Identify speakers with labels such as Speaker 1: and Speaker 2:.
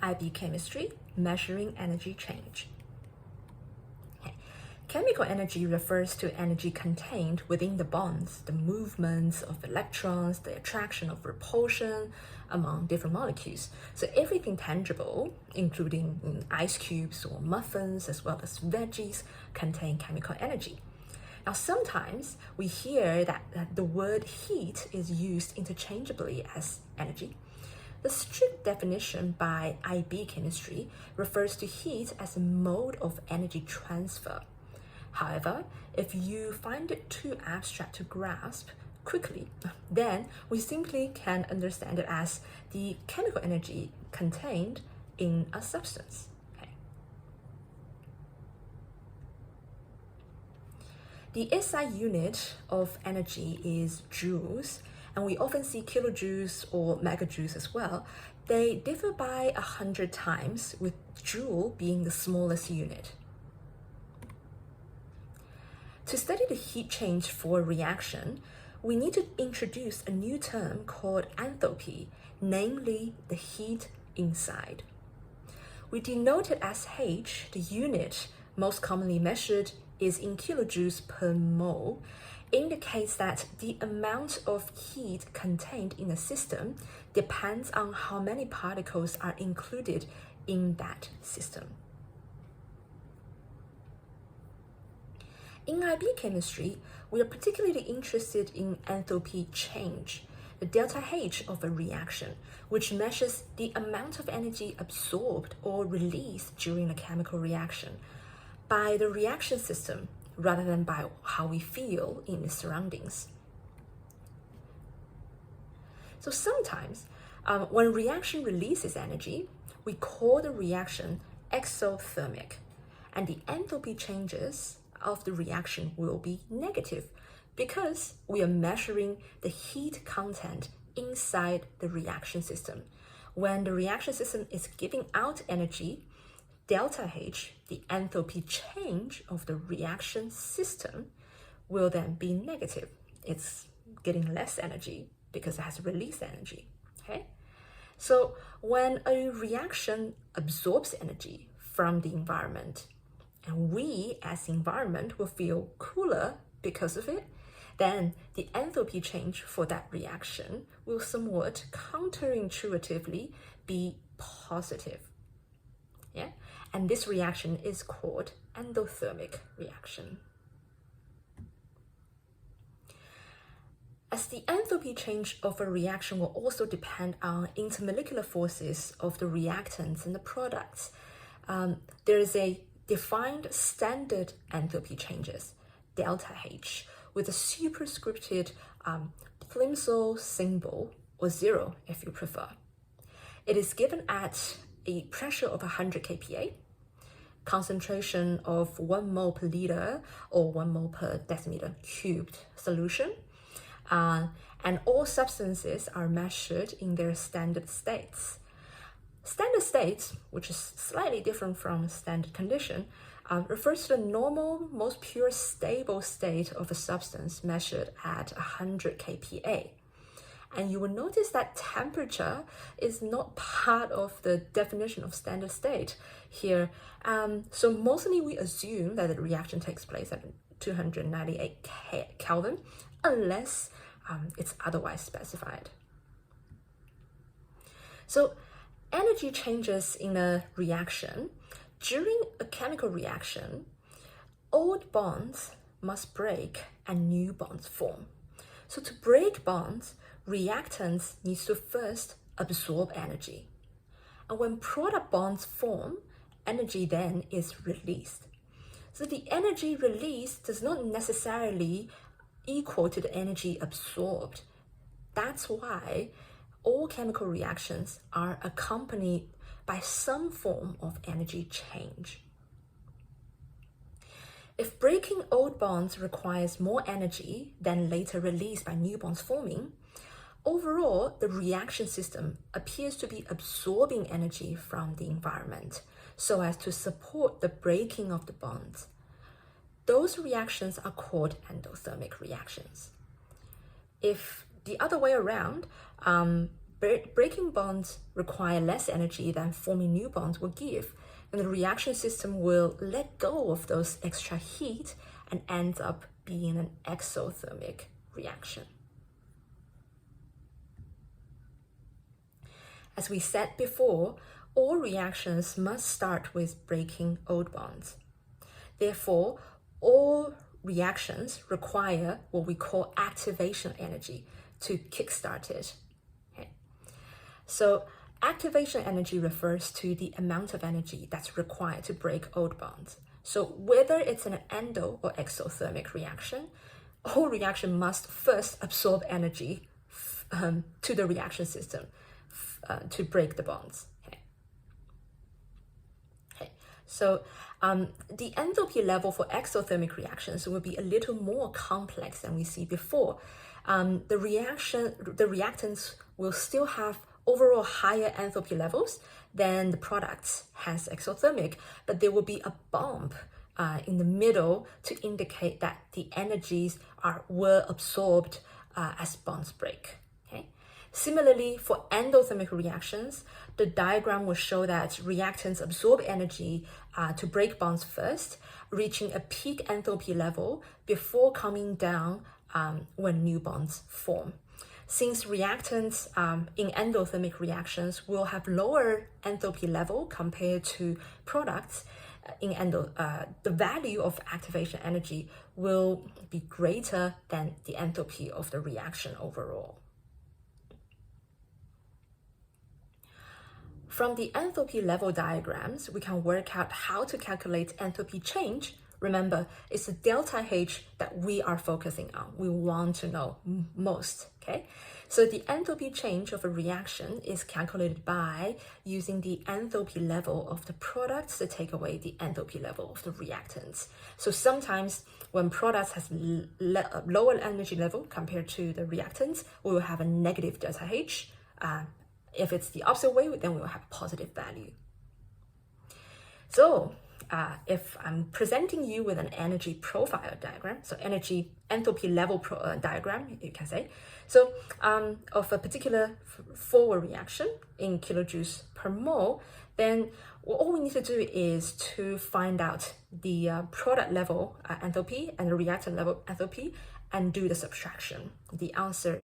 Speaker 1: IB chemistry, measuring energy change. Okay. Chemical energy refers to energy contained within the bonds, the movements of electrons, the attraction of repulsion among different molecules. So everything tangible, including ice cubes or muffins, as well as veggies, contain chemical energy. Now, sometimes we hear that the word heat is used interchangeably as energy. The strict definition by IB chemistry refers to heat as a mode of energy transfer. However, if you find it too abstract to grasp quickly, then we simply can understand it as the chemical energy contained in a substance. The SI unit of energy is joules, and we often see kilojoules or megajoules as well. They differ by 100 times, with joule being the smallest unit. To study the heat change for a reaction, we need to introduce a new term called enthalpy, namely the heat inside. We denote it as H. The unit most commonly measured is in kilojoules per mole, indicates that the amount of heat contained in a system depends on how many particles are included in that system. In IB chemistry, we are particularly interested in enthalpy change, the delta H of a reaction, which measures the amount of energy absorbed or released during a chemical reaction by the reaction system rather than by how we feel in the surroundings. So sometimes when a reaction releases energy, we call the reaction exothermic, and the enthalpy changes of the reaction will be negative because we are measuring the heat content inside the reaction system. When the reaction system is giving out energy, delta H, the enthalpy change of the reaction system, will then be negative. It's getting less energy because it has released energy. Okay? So when a reaction absorbs energy from the environment, and we as the environment will feel cooler because of it, then the enthalpy change for that reaction will somewhat counterintuitively be positive. Yeah? And this reaction is called endothermic reaction. As the enthalpy change of a reaction will also depend on intermolecular forces of the reactants and the products, there is a defined standard enthalpy changes, delta H, with a superscripted Plimsoll symbol, or zero if you prefer. It is given at a pressure of 100 kPa, concentration of 1 mole per liter or 1 mole per decimeter cubed solution, and all substances are measured in their standard states. Standard states, which is slightly different from standard condition, refers to the normal, most pure, stable state of a substance measured at 100 kPa. And you will notice that temperature is not part of the definition of standard state here. So mostly we assume that the reaction takes place at 298 Kelvin, unless it's otherwise specified. So energy changes in a reaction. During a chemical reaction, old bonds must break and new bonds form. So to break bonds, reactants need to first absorb energy. And when product bonds form, energy then is released. So the energy released does not necessarily equal to the energy absorbed. That's why all chemical reactions are accompanied by some form of energy change. If breaking old bonds requires more energy than later released by new bonds forming, overall, the reaction system appears to be absorbing energy from the environment so as to support the breaking of the bonds. Those reactions are called endothermic reactions. If the other way around, breaking bonds require less energy than forming new bonds will give, and the reaction system will let go of those extra heat and ends up being an exothermic reaction. As we said before, all reactions must start with breaking old bonds. Therefore, all reactions require what we call activation energy to kickstart it. Okay. So activation energy refers to the amount of energy that's required to break old bonds. So whether it's an endo or exothermic reaction, all reaction must first absorb energy to the reaction system to break the bonds. So the enthalpy level for exothermic reactions will be a little more complex than we see before. The reactants will still have overall higher enthalpy levels than the products, hence exothermic, but there will be a bump in the middle to indicate that the energies were absorbed as bonds break. Okay? Similarly, for endothermic reactions, the diagram will show that reactants absorb energy to break bonds first, reaching a peak enthalpy level before coming down when new bonds form. Since reactants in endothermic reactions will have lower enthalpy level compared to products, the value of activation energy will be greater than the enthalpy of the reaction overall. From the enthalpy level diagrams, we can work out how to calculate enthalpy change. Remember, it's the delta H that we are focusing on. We want to know most, okay? So the enthalpy change of a reaction is calculated by using the enthalpy level of the products to take away the enthalpy level of the reactants. So sometimes when products has lower energy level compared to the reactants, we will have a negative delta H. If it's the opposite way, then we will have a positive value. So if I'm presenting you with an energy profile diagram, so energy enthalpy level diagram, you can say, so of a particular forward reaction in kilojoules per mole, then all we need to do is to find out the product level enthalpy and the reactant level enthalpy and do the subtraction. The answer